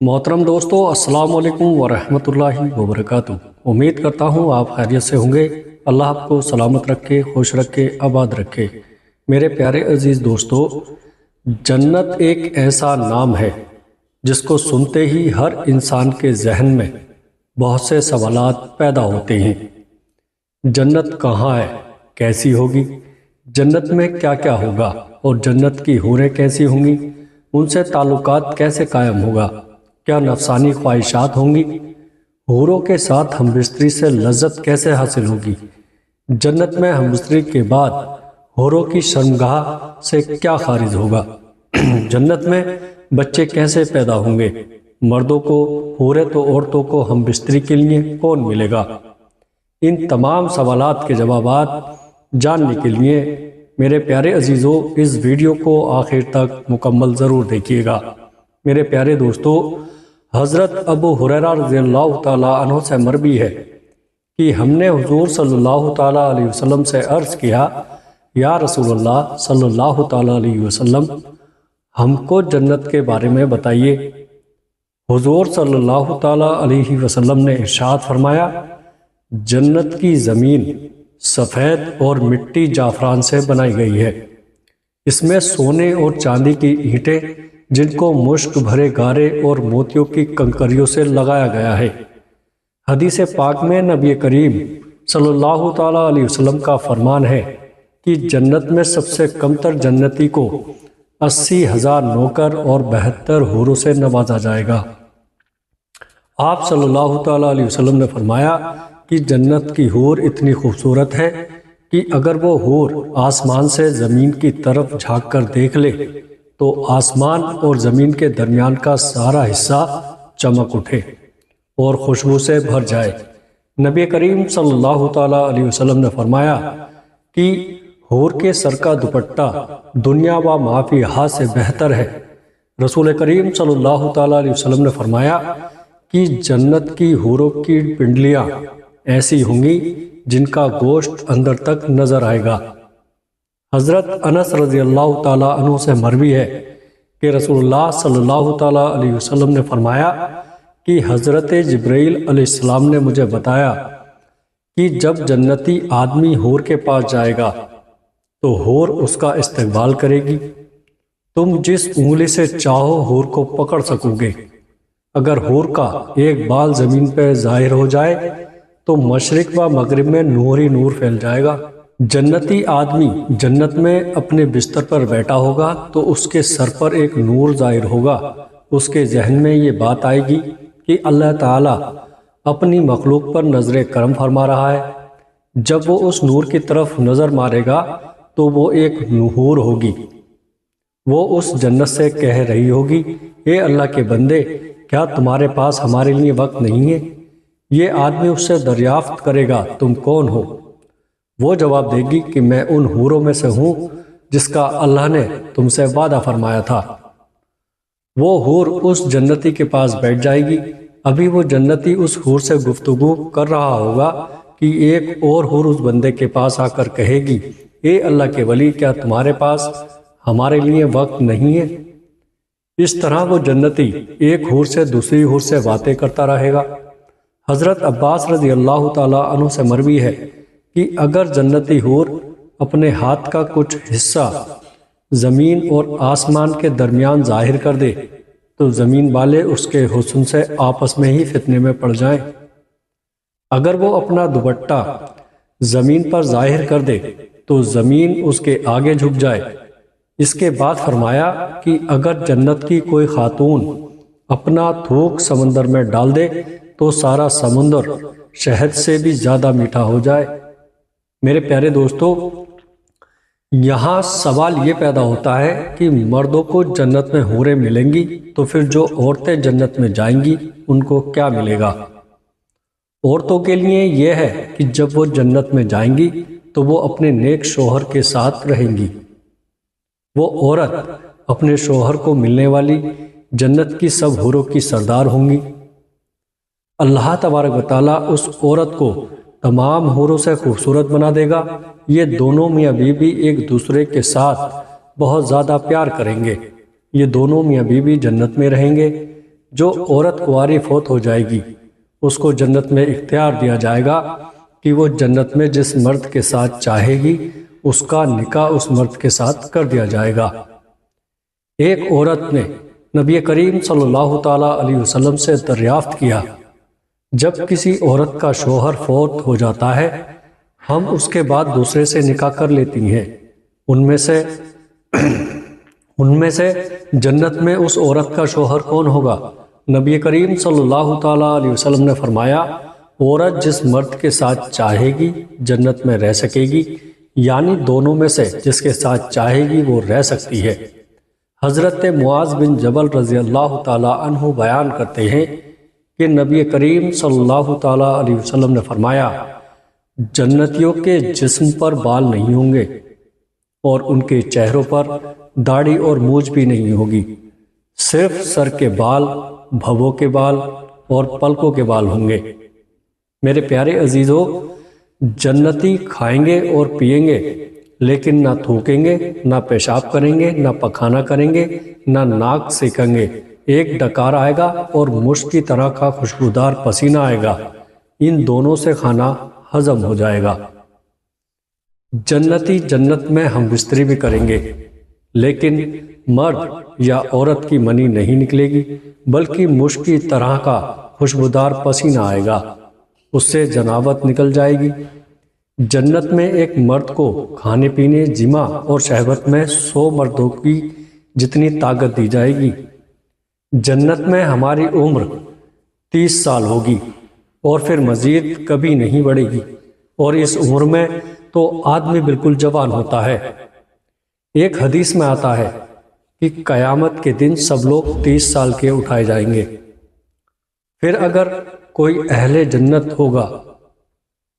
محترم دوستو، السلام علیکم ورحمۃ اللہ وبرکاتہ۔ امید کرتا ہوں آپ خیریت سے ہوں گے۔ اللہ آپ کو سلامت رکھے، خوش رکھے، آباد رکھے۔ میرے پیارے عزیز دوستو، جنت ایک ایسا نام ہے جس کو سنتے ہی ہر انسان کے ذہن میں بہت سے سوالات پیدا ہوتے ہیں۔ جنت کہاں ہے؟ کیسی ہوگی؟ جنت میں کیا کیا ہوگا؟ اور جنت کی حوریں کیسی ہوں گی؟ ان سے تعلقات کیسے قائم ہوگا؟ کیا نفسانی خواہشات ہوں گی؟ حوروں کے ساتھ ہم بستری سے لذت کیسے حاصل ہوگی؟ جنت میں ہم بستری کے بعد حوروں کی شرمگاہ سے کیا خارج ہوگا؟ جنت میں بچے کیسے پیدا ہوں گے؟ مردوں کو حوریں تو عورتوں کو ہم بستری کے لیے کون ملے گا؟ ان تمام سوالات کے جوابات جاننے کے لیے میرے پیارے عزیزوں، اس ویڈیو کو آخر تک مکمل ضرور دیکھیے گا۔ میرے پیارے دوستو، حضرت ابو ہریرہ رضی اللہ تعالیٰ عنہ سے مروی ہے کہ ہم نے حضور صلی اللہ تعالیٰ علیہ وسلم سے عرض کیا، یا رسول اللہ صلی اللہ تعالیٰ علیہ وسلم، ہم کو جنت کے بارے میں بتائیے۔ حضور صلی اللہ تعالیٰ علیہ وسلم نے ارشاد فرمایا، جنت کی زمین سفید اور مٹی جعفران سے بنائی گئی ہے۔ اس میں سونے اور چاندی کی اینٹیں جن کو مشک بھرے گارے اور موتیوں کی کنکریوں سے لگایا گیا ہے۔ حدیث پاک میں نبی کریم صلی اللہ تعالیٰ علیہ وسلم کا فرمان ہے کہ جنت میں سب سے کمتر جنتی کو 80,000 نوکر اور 72 حوروں سے نوازا جائے گا۔ آپ صلی اللہ تعالیٰ علیہ وسلم نے فرمایا کہ جنت کی حور اتنی خوبصورت ہے کہ اگر وہ حور آسمان سے زمین کی طرف جھانک کر دیکھ لے تو آسمان اور زمین کے درمیان کا سارا حصہ چمک اٹھے اور خوشبو سے بھر جائے۔ نبی کریم صلی اللہ تعالیٰ علیہ وسلم نے فرمایا کہ حور کے سر کا دوپٹہ دنیا و ما فیہا سے بہتر ہے۔ رسول کریم صلی اللہ تعالیٰ علیہ وسلم نے فرمایا کہ جنت کی حوروں کی پنڈلیاں ایسی ہوں گی جن کا گوشت اندر تک نظر آئے گا۔ حضرت انس رضی اللہ تعالیٰ عنہ سے مروی ہے کہ رسول اللہ صلی اللہ تعالیٰ علیہ وسلم نے فرمایا کہ حضرت جبرائیل علیہ السلام نے مجھے بتایا کہ جب جنتی آدمی حور کے پاس جائے گا تو حور اس کا استقبال کرے گی۔ تم جس انگلی سے چاہو حور کو پکڑ سکو گے۔ اگر حور کا ایک بال زمین پہ ظاہر ہو جائے تو مشرق و مغرب میں نور ہی نور پھیل جائے گا۔ جنتی آدمی جنت میں اپنے بستر پر بیٹھا ہوگا تو اس کے سر پر ایک نور ظاہر ہوگا۔ اس کے ذہن میں یہ بات آئے گی کہ اللہ تعالیٰ اپنی مخلوق پر نظر کرم فرما رہا ہے۔ جب وہ اس نور کی طرف نظر مارے گا تو وہ ایک نور ہوگی۔ وہ اس جنت سے کہہ رہی ہوگی، اے اللہ کے بندے، کیا تمہارے پاس ہمارے لیے وقت نہیں ہے؟ یہ آدمی اس سے دریافت کرے گا، تم کون ہو؟ وہ جواب دے گی کہ میں ان حوروں میں سے ہوں جس کا اللہ نے تم سے وعدہ فرمایا تھا۔ وہ حور اس جنتی کے پاس بیٹھ جائے گی۔ ابھی وہ جنتی اس حور سے گفتگو کر رہا ہوگا کہ ایک اور حور اس بندے کے پاس آ کر کہے گی، اے اللہ کے ولی، کیا تمہارے پاس ہمارے لیے وقت نہیں ہے؟ اس طرح وہ جنتی ایک حور سے دوسری حور سے باتیں کرتا رہے گا۔ حضرت عباس رضی اللہ تعالیٰ عنہ سے مروی ہے کہ اگر جنتی حور اپنے ہاتھ کا کچھ حصہ زمین اور آسمان کے درمیان ظاہر کر دے تو زمین والے اس کے حسن سے آپس میں ہی فتنے میں پڑ جائیں۔ اگر وہ اپنا دوپٹہ زمین پر ظاہر کر دے تو زمین اس کے آگے جھک جائے۔ اس کے بعد فرمایا کہ اگر جنت کی کوئی خاتون اپنا تھوک سمندر میں ڈال دے تو سارا سمندر شہد سے بھی زیادہ میٹھا ہو جائے۔ میرے پیارے دوستو، یہاں سوال یہ پیدا ہوتا ہے کہ مردوں کو جنت میں حوریں ملیں گی تو پھر جو عورتیں جنت میں جائیں گی ان کو کیا ملے گا؟ عورتوں کے لیے یہ ہے کہ جب وہ جنت میں جائیں گی تو وہ اپنے نیک شوہر کے ساتھ رہیں گی۔ وہ عورت اپنے شوہر کو ملنے والی جنت کی سب حوروں کی سردار ہوں گی۔ اللہ تبارک و تعالیٰ اس عورت کو تمام حوروں سے خوبصورت بنا دے گا۔ یہ دونوں میاں بیوی ایک دوسرے کے ساتھ بہت زیادہ پیار کریں گے۔ یہ دونوں میاں بیوی جنت میں رہیں گے۔ جو عورت کنواری فوت ہو جائے گی اس کو جنت میں اختیار دیا جائے گا کہ وہ جنت میں جس مرد کے ساتھ چاہے گی اس کا نکاح اس مرد کے ساتھ کر دیا جائے گا۔ ایک عورت نے نبی کریم صلی اللہ تعالیٰ علیہ وسلم سے دریافت کیا، جب کسی عورت کا شوہر فوت ہو جاتا ہے ہم اس کے بعد دوسرے سے نکاح کر لیتی ہیں، ان میں سے جنت میں اس عورت کا شوہر کون ہوگا؟ نبی کریم صلی اللہ تعالیٰ علیہ وسلم نے فرمایا، عورت جس مرد کے ساتھ چاہے گی جنت میں رہ سکے گی، یعنی دونوں میں سے جس کے ساتھ چاہے گی وہ رہ سکتی ہے۔ حضرت معاذ بن جبل رضی اللہ تعالیٰ عنہ بیان کرتے ہیں کہ نبی کریم صلی اللہ تعالیٰ علیہ وسلم نے فرمایا، جنتیوں کے جسم پر بال نہیں ہوں گے اور ان کے چہروں پر داڑھی اور مونچھ بھی نہیں ہوگی، صرف سر کے بال، بھووں کے بال اور پلکوں کے بال ہوں گے۔ میرے پیارے عزیزو، جنتی کھائیں گے اور پیئیں گے لیکن نہ تھوکیں گے، نہ پیشاب کریں گے، نہ پخانہ کریں گے، نہ ناک سیکیں گے۔ ایک ڈکار آئے گا اور مشک کی طرح کا خوشبودار پسینہ آئے گا، ان دونوں سے کھانا ہضم ہو جائے گا۔ جنتی جنت میں ہم بستری بھی کریں گے لیکن مرد یا عورت کی منی نہیں نکلے گی بلکہ مشک کی طرح کا خوشبودار پسینہ آئے گا، اس سے جنابت نکل جائے گی۔ جنت میں ایک مرد کو کھانے پینے، جماع اور شہوت میں 100 مردوں کی جتنی طاقت دی جائے گی۔ جنت میں ہماری عمر 30 سال ہوگی اور پھر مزید کبھی نہیں بڑھے گی، اور اس عمر میں تو آدمی بالکل جوان ہوتا ہے۔ ایک حدیث میں آتا ہے کہ قیامت کے دن سب لوگ 30 سال کے اٹھائے جائیں گے۔ پھر اگر کوئی اہل جنت ہوگا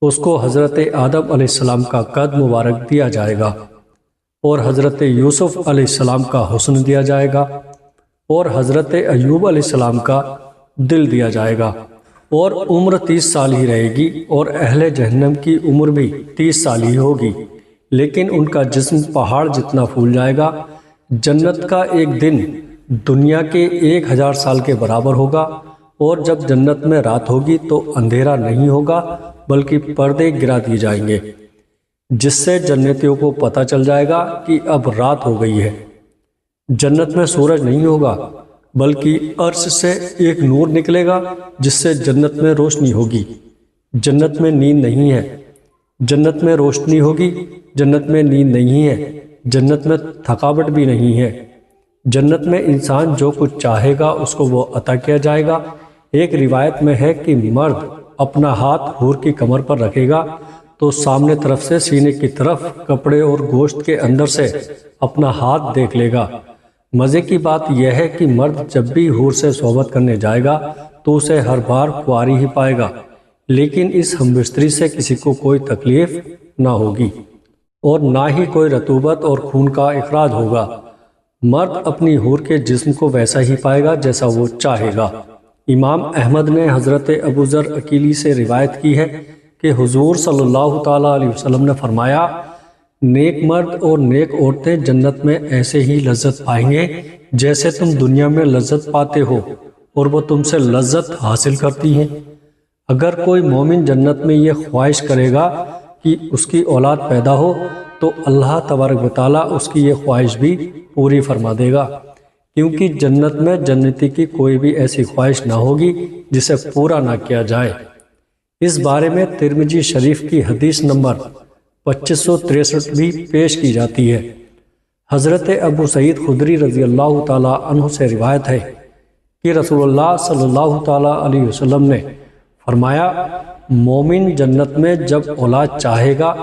اس کو حضرت آدم علیہ السلام کا قد مبارک دیا جائے گا، اور حضرت یوسف علیہ السلام کا حسن دیا جائے گا، اور حضرت ایوب علیہ السلام کا دل دیا جائے گا، اور عمر 30 سال ہی رہے گی، اور اہل جہنم کی عمر بھی 30 سال ہی ہوگی، لیکن ان کا جسم پہاڑ جتنا پھول جائے گا۔ جنت کا ایک دن دنیا کے 1000 سال کے برابر ہوگا، اور جب جنت میں رات ہوگی تو اندھیرا نہیں ہوگا بلکہ پردے گرا دیے جائیں گے، جس سے جنتیوں کو پتہ چل جائے گا کہ اب رات ہو گئی ہے۔ جنت میں سورج نہیں ہوگا بلکہ عرش سے ایک نور نکلے گا جس سے جنت میں روشنی ہوگی۔ جنت میں نیند نہیں ہے، جنت میں روشنی ہوگی، جنت میں نیند نہیں ہے، جنت میں تھکاوٹ بھی نہیں ہے۔ جنت میں انسان جو کچھ چاہے گا اس کو وہ عطا کیا جائے گا۔ ایک روایت میں ہے کہ مرد اپنا ہاتھ حور کی کمر پر رکھے گا تو سامنے طرف سے سینے کی طرف کپڑے اور گوشت کے اندر سے اپنا ہاتھ دیکھ لے گا۔ مزے کی بات یہ ہے کہ مرد جب بھی حور سے صحبت کرنے جائے گا تو اسے ہر بار کنواری ہی پائے گا، لیکن اس ہمبستری سے کسی کو کوئی تکلیف نہ ہوگی اور نہ ہی کوئی رطوبت اور خون کا اخراج ہوگا۔ مرد اپنی حور کے جسم کو ویسا ہی پائے گا جیسا وہ چاہے گا۔ امام احمد نے حضرت ابو ذر اکیلی سے روایت کی ہے کہ حضور صلی اللہ تعالیٰ علیہ وسلم نے فرمایا، نیک مرد اور نیک عورتیں جنت میں ایسے ہی لذت پائیں گے جیسے تم دنیا میں لذت پاتے ہو اور وہ تم سے لذت حاصل کرتی ہیں۔ اگر کوئی مومن جنت میں یہ خواہش کرے گا کہ اس کی اولاد پیدا ہو تو اللہ تبارک و تعالیٰ اس کی یہ خواہش بھی پوری فرما دے گا، کیونکہ جنت میں جنتی کی کوئی بھی ایسی خواہش نہ ہوگی جسے پورا نہ کیا جائے۔ اس بارے میں ترمذی شریف کی حدیث نمبر 2563 بھی پیش کی جاتی ہے۔ حضرت ابو سعید خدری رضی اللہ تعالیٰ عنہ سے روایت ہے کہ رسول اللہ صلی اللہ تعالیٰ علیہ وسلم نے فرمایا، مومن جنت میں جب اولاد چاہے گا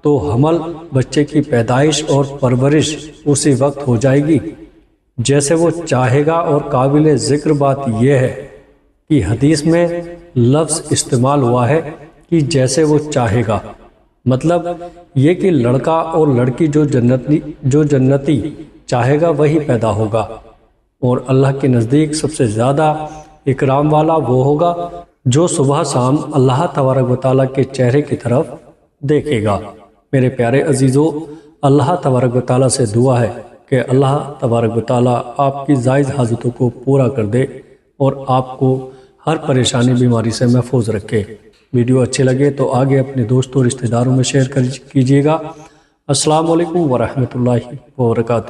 تو حمل، بچے کی پیدائش اور پرورش اسی وقت ہو جائے گی جیسے وہ چاہے گا۔ اور قابل ذکر بات یہ ہے کہ حدیث میں لفظ استعمال ہوا ہے کہ جیسے وہ چاہے گا، مطلب یہ کہ لڑکا اور لڑکی جو جنتی چاہے گا وہی پیدا ہوگا، اور اللہ کے نزدیک سب سے زیادہ اکرام والا وہ ہوگا جو صبح شام اللہ تبارک و تعالیٰ کے چہرے کی طرف دیکھے گا۔ میرے پیارے عزیزو، اللہ تبارک و تعالیٰ سے دعا ہے کہ اللہ تبارک و تعالیٰ آپ کی جائز حاجتوں کو پورا کر دے۔ اور آپ کو ہر پریشانی بیماری سے محفوظ رکھے۔ ویڈیو اچھے لگے تو آگے اپنے دوستوں رشتہ داروں میں شیئر کیجیے گا۔ السلام علیکم ورحمۃ اللہ وبرکاتہ۔